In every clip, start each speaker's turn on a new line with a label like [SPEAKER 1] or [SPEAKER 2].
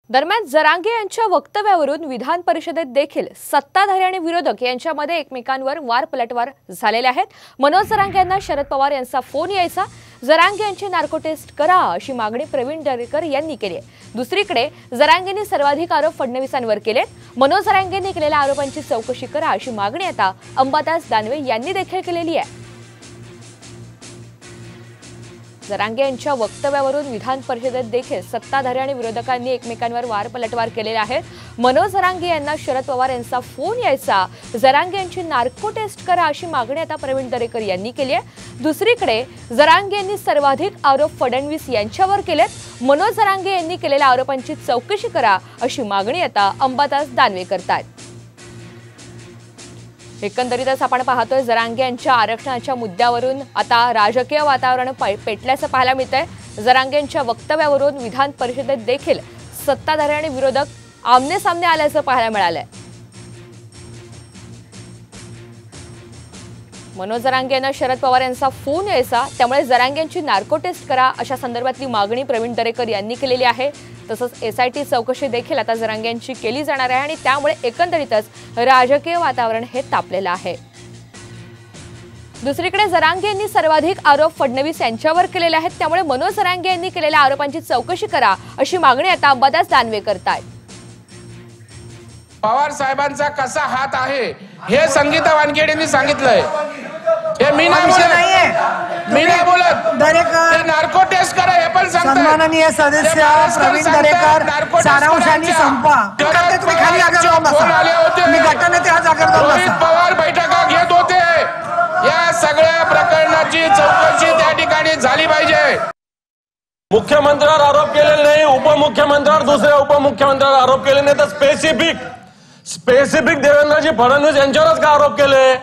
[SPEAKER 1] दरम्यान जरांगे यांच्या वक्तव्यावरून विधान परिषदेत देखील सत्ताधारी आणि विरोधक यांच्यामध्ये एकमेकांवर वारपलटवार झालेले आहेत। मनोज जरांगे यांना शरद पवार यांचा फोन यायचा, जरांगे यांची नार्को टेस्ट करा अशी मागणी प्रवीण दरेकर यांनी केली आहे। दुसरीकडे जरांगेंनी सर्वाधिक आरोप फडणवीसांवर केलेत। मनोज जरांगेंनी केलेल्या आरोपांची चौकशी करा अशी मागणी आता अंबादास दानवे यांनी देखील केलेली आहे। जरांगे यांच्या वक्तव्यावरून विधान परिषदेत देखील सत्ताधारी आणि विरोधकांनी एकमेकांवर वारपलटवार केलेले आहेत। मनोज जरांगे यांना शरद पवार यांचा फोन यायचा, जरांगे यांची नार्को टेस्ट करा अशी मागणी आता प्रवीण दरेकर यांनी केली आहे। दुसरीकडे जरांगे यांनी सर्वाधिक आरोप फडणवीस यांच्यावर केलेत। मनोज जरांगे यांनी केलेल्या आरोपांची चौकशी करा अशी मागणी आता अंबादास दानवे करतायत। एकंदरीतच आपण पाहतोय जरांगे यांच्या आरक्षणाच्या मुद्द्यावरून आता राजकीय वातावरण पेटल्याचं पाहायला मिळतंय। जरांगे यांच्या वक्तव्यावरून विधान परिषदेत देखील सत्ताधारी आणि विरोधक आमने सामने आल्याचं पाहायला मिळालंय। मनोज जरांगे यांना शरद पवार यांचा फोन यायचा, त्यामुळे जरांगे यांची नार्को टेस्ट करा अशा संदर्भातली मागणी प्रवीण दरेकर यांनी केलेली आहे। तसंच एसआयटी चौकशी देखील आता जरांगे यांची केली जाणार आहे आणि त्यामुळे एकंदरीतच राजकीय वातावरण हे तापलेलं आहे। दुसरीकडे जरांगे यांनी सर्वाधिक आरोप फडणवीस यांच्यावर केलेले आहेत, त्यामुळे मनोज जरांगे यांनी केलेल्या आरोपांची चौकशी करा अशी मागणी आता अंबादास दानवे करतायत।
[SPEAKER 2] पवार साहेबांचा कसा हात आहे हे संगीता वानखेडेंनी सांगितलंय। हे मी नाही बोलत।
[SPEAKER 3] दरेकर
[SPEAKER 2] नार्को टेस्ट करा हे पण सांगतात।
[SPEAKER 3] सन्माननीय सदस्य प्रवीण दरेकर सारांशाने संपा। तुम्ही खाली जागा जाऊन बसा। मी गटनेते हा जागा जाऊन
[SPEAKER 2] रोहित
[SPEAKER 3] बसा।
[SPEAKER 2] पवार बैठका घेत होते। या सगळ्या प्रकरणाची चौकशी त्या ठिकाणी झाली पाहिजे।
[SPEAKER 4] मुख्यमंत्र्यावर आरोप केलेले नाही, उपमुख्यमंत्र्यावर दुसऱ्या उपमुख्यमंत्र्यावर आरोप केले नाही, तर स्पेसिफिक देवेंद्रजी फडणवीस यांच्यावरच का आरोप केले?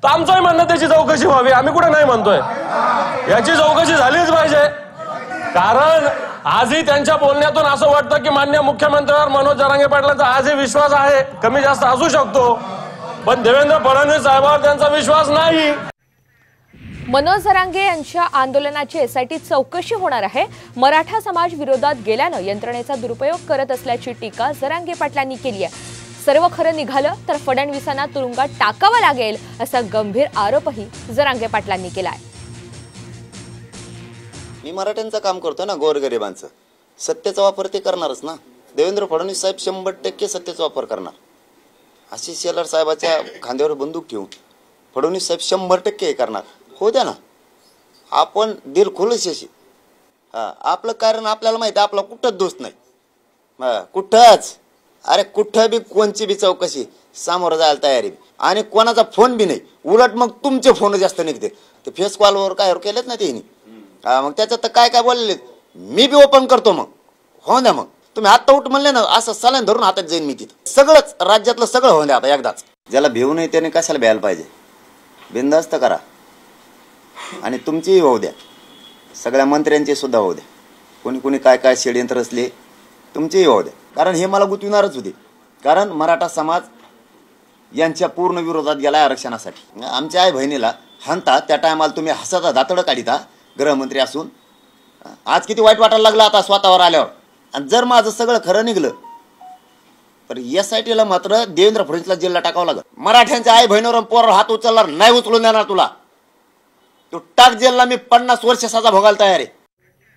[SPEAKER 4] तर आमचंही म्हणणं त्याची चौकशी व्हावी, आम्ही कुठे नाही म्हणतोय। याची चौकशी झालीच पाहिजे, कारण आजही त्यांच्या बोलण्यातून असं वाटतं की माननीय मुख्यमंत्र्यावर मनोज जरांगे पाटलांचा आजही विश्वास आहे, कमी जास्त असू शकतो, पण देवेंद्र फडणवीस साहेबांवर त्यांचा विश्वास नाही।
[SPEAKER 1] मनोज जरांगे यांच्या आंदोलनाची एसआयटी चौकशी होणार आहे। मराठा समाज विरोधात गेल्यानं यंत्रणेचा दुरुपयोग करत असल्याची टीका जरांगे पाटलांनी केली आहे। सर्व खरं निघालं तर फडणवीसांना तुरुंगात टाकावं लागेल असा गंभीर आरोपही जरांगे पाटलांनी केलाय।
[SPEAKER 5] मी मराठ्यांचं काम करतो ना, गोरगरिबांचं। सत्तेचा वापर ते करणारच ना। देवेंद्र फडणवीस साहेब 100% सत्तेचा वापर करणार। आशिष शेलार साहेबाच्या खांद्यावर बंदूक ठेवून फडणवीस साहेब 100% करणार। हो द्या ना, आपण दिल खुलशी। आपलं कारण आपल्याला माहिती आहे, आपला कुठंच दोष नाही। कुठंच, अरे कुठं बी कोणची बी चौकशी सामोरं जायला तयारी, आणि कोणाचा फोन बी नाही। उलट मग तुमचे फोन जास्त निघते। ते फेस कॉलवर काय केलेत ना त्यांनी, मग त्याच्यात तर काय बोललेत मी बी ओपन करतो। मग हो द्या, मग तुम्ही हात उठ म्हणले ना, असं सलाईन धरून हातात जाईन मी तिथं। सगळंच राज्यातलं सगळं होऊन द्या आता एकदाच। ज्याला भिवू नये त्याने कशाला भ्यायला पाहिजे? बिनधास्त करा, आणि तुमचीही होऊ द्या, सगळ्या मंत्र्यांची सुद्धा होऊ द्या। कोणी काय षडयंत्र असले तुमचेही होऊ द्या, कारण हे मला गुंतविणारच होते। कारण मराठा समाज यांच्या पूर्ण विरोधात गेला आरक्षणासाठी। आमच्या आई बहिणीला हाणता त्या टायमाला तुम्ही हसाचा दातडं काढिता, गृहमंत्री असून। आज किती वाईट वाटायला लागलं आता स्वतःवर आल्यावर। आणि जर माझं सगळं खरं निघलं तर एसआयटीला मात्र देवेंद्र फडणवीसला जेलला टाकावं लागलं। मराठ्यांच्या आई बहिणीवर पोरावर हात उचलणार नाही, उचलून देणार तुला। तो टाक जेलला, मी 50 वर्ष सजा भोगायला तयार आहे।